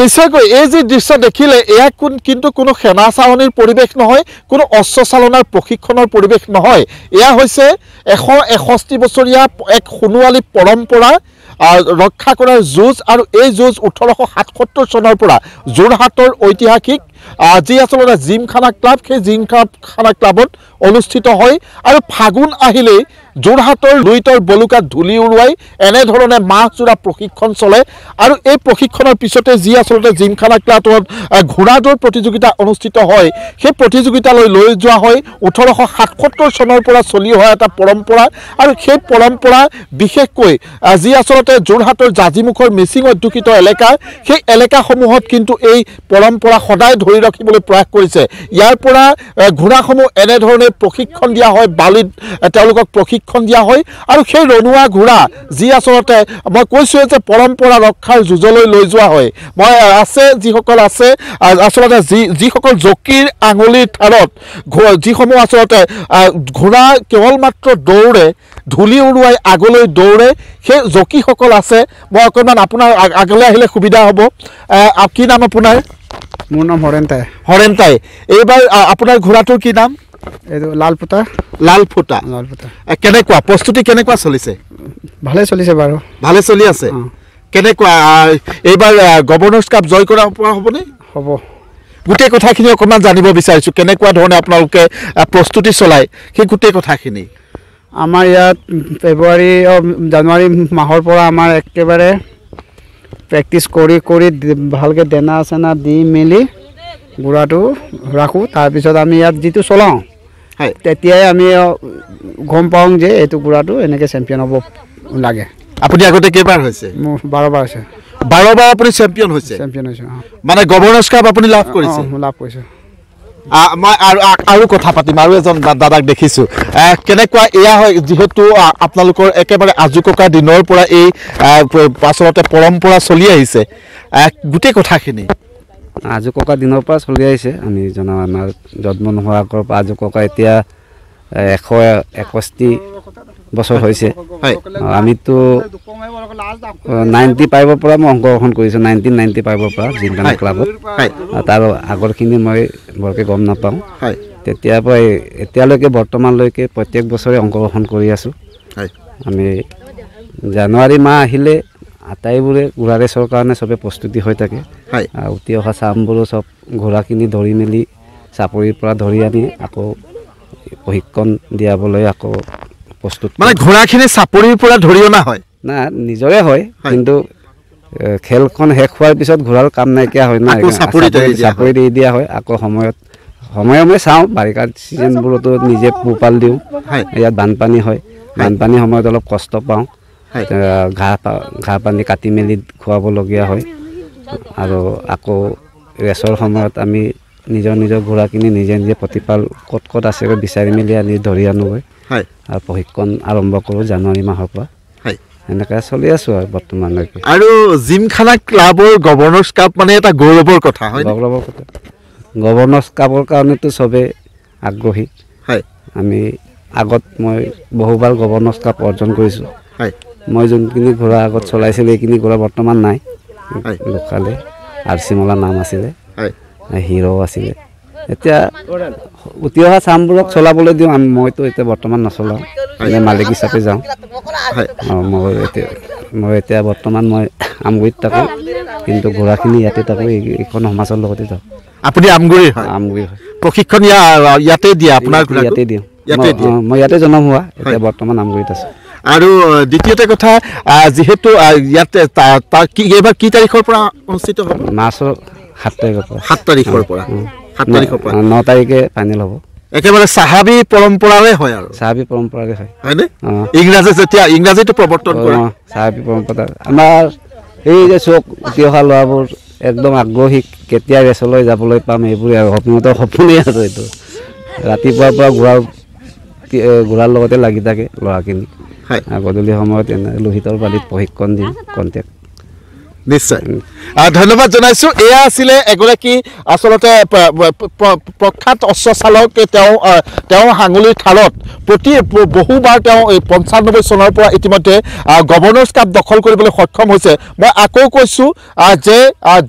নিশ্চয়কৈ এই যি দৃশ্য দেখিলে এয়া কিন্তু কোনো সেনা চাৱনীৰ পৰিৱেশ নহয়, কোনো অস্ত্ৰ চালনাৰ প্ৰশিক্ষণৰ পৰিৱেশ নহয়। এয়া হৈছে 161 বছৰীয়া এক সোণোৱালী পৰম্পৰা ৰক্ষা কৰাৰ যুঁজ। আৰু এই যুঁজ 1877 চনৰ পৰা যোৰহাটৰ ঐতিহাসিক যি আচলতে জিমখানা ক্লাব, সেই জিমখানা ক্লাবত অনুষ্ঠিত হয়। আৰু ফাগুন আহিলেই যোৰহাটৰ লুইতৰ বলুকাত ধূলি উৰুৱাই এনেধৰণে মাহজোৰা প্ৰশিক্ষণ চলে। আৰু এই প্ৰশিক্ষণৰ পিছতে যি আচলতে জিমখানা ক্লাবত ঘোঁৰা দৌৰ প্ৰতিযোগিতা অনুষ্ঠিত হয়, সেই প্ৰতিযোগিতালৈ লৈ যোৱা হয় 1877 চনৰ পৰা চলি অহা এটা পৰম্পৰা। আৰু সেই পৰম্পৰা বিশেষকৈ যি আচলতে যোৰহাটৰ জাজিমুখৰ মিচিং অধ্যুষিত এলেকা, সেই এলেকাসমূহত কিন্তু এই পৰম্পৰা সদায় ধৰি ৰাখিবলৈ প্ৰয়াস কৰিছে। ইয়াৰ পৰা ঘোঁৰাসমূহ এনেধৰণে প্ৰশিক্ষণ দিয়া হয়, বালিত তেওঁলোকক প্ৰশিক্ষণ দিয়া হয়। আৰু সেই ৰণুৱা ঘোঁৰা যি আচলতে মই কৈছোঁৱে যে পৰম্পৰা ৰক্ষাৰ যুঁজলৈ লৈ যোৱা হয়। মই যিসকল আছে আচলতে যিসকল জকীৰ আঙুলিৰ ঠাৰত যিসমূহ আচলতে ঘোঁৰা কেৱল মাত্ৰ দৌৰে, ধূলি উৰুৱাই আগলৈ দৌৰে, সেই জকীসকল আছে। মই অকণমান আপোনাৰ আগলৈ আহিলে সুবিধা হ'ব। কি নাম আপোনাৰ? মোৰ নাম হৰেণ্টাই। হৰেণ্টাই, এইবাৰ আপোনাৰ ঘোঁৰাটোৰ কি নাম? এইটো লালফুটা। লালফুটা। কেনেকুৱা প্ৰস্তুতি কেনেকুৱা চলিছে? ভালে চলিছে বাৰু। ভালে চলি আছে। কেনেকুৱা এইবাৰ গভৰ্ণৰ্ছ কাপ জয় কৰা পৰা হ'বনে? হ'ব। গোটেই কথাখিনি অকণমান জানিব বিচাৰিছোঁ, কেনেকুৱা ধৰণে আপোনালোকে প্ৰস্তুতি চলায় সেই গোটেই কথাখিনি। আমাৰ ইয়াত জানুৱাৰী মাহৰ পৰা আমাৰ একেবাৰে প্ৰেক্টিছ কৰি ভালকৈ দানা চেনা দি মেলি ঘোঁৰাটো ৰাখোঁ। তাৰপিছত আমি ইয়াত যিটো চলাওঁ, তেতিয়াই আমি গম পাওঁ যে এইটো ঘোঁৰাটো এনেকৈ চেম্পিয়ন হ'ব লাগে। আপুনি আগতে কেইবাৰ হৈছে? মোৰ 12 বাৰ হৈছে। 12 বাৰ আপুনি চেম্পিয়ন হৈছে? চেম্পিয়ন হৈছোঁ। মানে গভৰ্ণৰ্ছ কাপ আপুনি লাভ কৰিছে? লাভ কৰিছোঁ। মই আৰু কথা পাতিম। আৰু এজন দাদাক দেখিছোঁ। কেনেকুৱা এয়া হয়, যিহেতু আপোনালোকৰ একেবাৰে আজু ককা দিনৰ পৰা এই আচলতে পৰম্পৰা চলি আহিছে, গোটেই কথাখিনি আজু ককা দিনৰ পৰা চলি আহিছে। আমি জনা আমাৰ জন্ম নোহোৱাৰ আগৰ পৰা আজু ককা এতিয়া 161 বছৰ হৈছে। আমিতো 95ৰ পৰা মই অংশগ্ৰহণ কৰিছোঁ, 1995ৰ পৰা জিমখানা ক্লাবত। তাৰ আগৰখিনি মই বৰকৈ গম নাপাওঁ। তেতিয়াৰ পৰা এতিয়ালৈকে বৰ্তমানলৈকে প্ৰত্যেক বছৰে অংশগ্ৰহণ কৰি আছোঁ। আমি জানুৱাৰী মাহ আহিলে আটাইবোৰে ঘোঁৰা ৰেচৰ কাৰণে চবে প্ৰস্তুতি হৈ থাকে। উঠি অহা চামবোৰো চব ঘোঁৰাখিনি ধৰি মেলি চাপৰিৰ পৰা ধৰি আনি আকৌ প্ৰশিক্ষণ দিয়াবলৈ আকৌ প্ৰস্তুত। মানে ঘোঁৰাখিনি চাপৰিৰ পৰা ধৰি অনা হয়? না, নিজৰে হয়, কিন্তু খেলখন শেষ হোৱাৰ পিছত ঘোঁৰাৰ কাম নাইকিয়া হয় না, চাপৰি দি দিয়া হয়। আকৌ সময়ে চাওঁ, বাৰিষাৰ ছিজনবোৰতো নিজে পোহপাল দিওঁ। ইয়াত বানপানী হয়, বানপানীৰ সময়ত অলপ কষ্ট পাওঁ। ঘাঁহ পানী কাটি মেলি খুৱাবলগীয়া হয়। আৰু আকৌ ৰেচৰ সময়ত আমি নিজৰ ঘোঁৰাখিনি নিজে প্ৰতিপাল ক'ত আছে বিচাৰি মেলি আনি ধৰি আনোগৈ। আৰু প্ৰশিক্ষণ আৰম্ভ কৰোঁ জানুৱাৰী মাহৰ পৰা। এনেকৈ চলি আছোঁ আৰু বৰ্তমানলৈকে। আৰু জিমখানা ক্লাবৰ গভৰ্ণৰ্ছ কাপ মানে এটা গৌৰৱৰ কথা হয়? গৌৰৱৰ কথা। গভৰ্ণৰ্ছ কাপৰ কাৰণেতো চবেই আগ্ৰহী। আমি আগত মই বহুবাৰ গভৰ্ণৰ্ছ কাপ অৰ্জন কৰিছোঁ। মই যোনখিনি ঘোঁৰা আগত চলাইছিলোঁ এইখিনি ঘোঁৰা বৰ্তমান নাই। লোকালে আৰচিমলা নাম আছিলে, হিৰ' আছিলে। এতিয়া উঠি অহা চামবোৰক চলাবলৈ দিওঁ। মইতো এতিয়া বৰ্তমান নচলাওঁ, মালিক হিচাপে যাওঁ। মই এতিয়া বৰ্তমান মই আমগুৰিত থাকোঁ, কিন্তু ঘোঁৰাখিনি ইয়াতে থাকোঁ, এইখন সমাজৰ লগতে যাওঁ। আপুনি আমগুৰিৰ হয়? আমগুৰিৰ হয়। প্ৰশিক্ষণ ইয়াতে দিয়ে আপোনাৰ? ইয়াতে দিওঁ। মই ইয়াতে জন্ম হোৱা, এতিয়া বৰ্তমান আমগুৰিত আছোঁ। আৰু দ্বিতীয়তে কথা, যিহেতু ইয়াতে এইবাৰ কি তাৰিখৰ পৰা অনুষ্ঠিত হ'ব? মাৰ্চৰ 7 তাৰিখৰ পৰা। 7 তাৰিখৰ পৰা? 9 তাৰিখে ফাইনেল হ'ব। একেবাৰে চাহাবী পৰম্পৰাৰে হয় আৰু? চাহাবী পৰম্পৰাৰে হয়। হয়নে? ইংৰাজীটো প্ৰৱৰ্তন কৰে। চাহাবী পৰম্পৰা আমাৰ এই যে চক উঠি অহা ল'ৰাবোৰ একদম আগ্ৰহী, কেতিয়া ৰেচলৈ যাবলৈ পাম এইবোৰে আৰু সপোনেই আৰু এইটো। ৰাতিপুৱাৰ পৰা ঘোঁৰাৰ লগতে লাগি থাকে ল'ৰাখিনি। গধূলি সময়ত এনে লোহিতৰ বালিত প্ৰশিক্ষণ দিওঁ, কণ্টেক্ট। নিশ্চয় ধন্যবাদ জনাইছোঁ এয়া আছিলে এগৰাকী আচলতে প্ৰখ্যাত অশ্ব চালক তেওঁ হাঙুলিৰ থালত বহুবাৰ তেওঁ 95 চনৰ পৰা ইতিমধ্যে গভৰ্ণৰ্ছ কাপ দখল কৰিবলৈ সক্ষম হৈছে মই আকৌ কৈছোঁ যে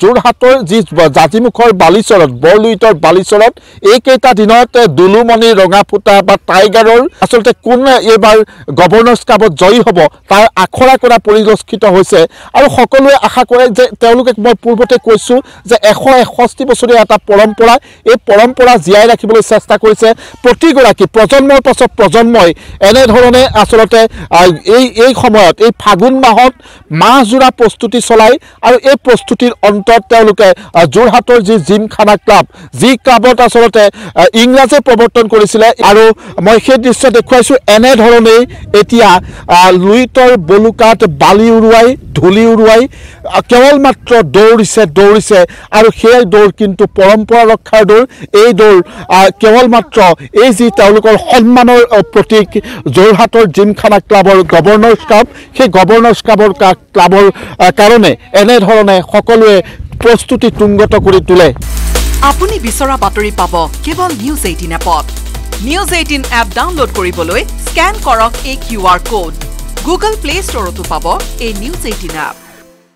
যোৰহাটৰ যি জাজিমুখৰ বালিচৰত বৰলুইতৰ বালিচৰত এইকেইটা দিনত দুলুমণি ৰঙাফুটা বা টাইগাৰৰ আচলতে কোন এইবাৰ গভৰ্ণৰ্ছ কাপত জয়ী হ'ব তাৰ আখৰা কৰা পৰিলক্ষিত হৈছে আৰু সকলোৱে আশা কৰে যে তেওঁলোকে মই পূৰ্বতে কৈছোঁ যে 161 বছৰীয়া এটা পৰম্পৰা এই পৰম্পৰা জীয়াই ৰাখিবলৈ চেষ্টা কৰিছে প্ৰতিগৰাকী প্ৰজন্মৰ পাছত প্ৰজন্মই এনেধৰণে আচলতে এই সময়ত এই ফাগুন মাহত মাহজোৰা প্ৰস্তুতি চলায় আৰু এই প্ৰস্তুতিৰ অন্তত তেওঁলোকে যোৰহাটৰ যি জিমখানা ক্লাব যি ক্লাবত আচলতে ইংৰাজে প্ৰৱৰ্তন কৰিছিলে আৰু মই সেই দৃশ্য দেখুৱাইছোঁ এনেধৰণেই এতিয়া লুইতৰ বলুকাত বালি উৰুৱাই ধূলি উৰুৱাই কেৱল মাত্ৰ দৌৰিছে আৰু সেই দৌৰ কিন্তু পৰম্পৰা ৰক্ষাৰ দৌৰ এই দৌৰ কেৱল মাত্ৰ এই যি তেওঁলোকৰ সন্মানৰ প্ৰতীক যোৰহাটৰ জিমখানা ক্লাবৰ গভৰ্ণৰ্ছ কাপ সেই গভৰ্ণৰ্ছ ক্লাবৰ কাৰণে এনেধৰণে সকলোৱে প্ৰস্তুতি তুংগত কৰি তোলে আপুনি বিচৰা বাতৰি পাব কেৱল নিউজ 18 এপত নিউজ 18 এপ ডাউনলোড কৰিবলৈ স্ক্যান কৰক এই QR কোড গুগল প্লে ষ্টৰতো পাব এই নিউজ 18 এপ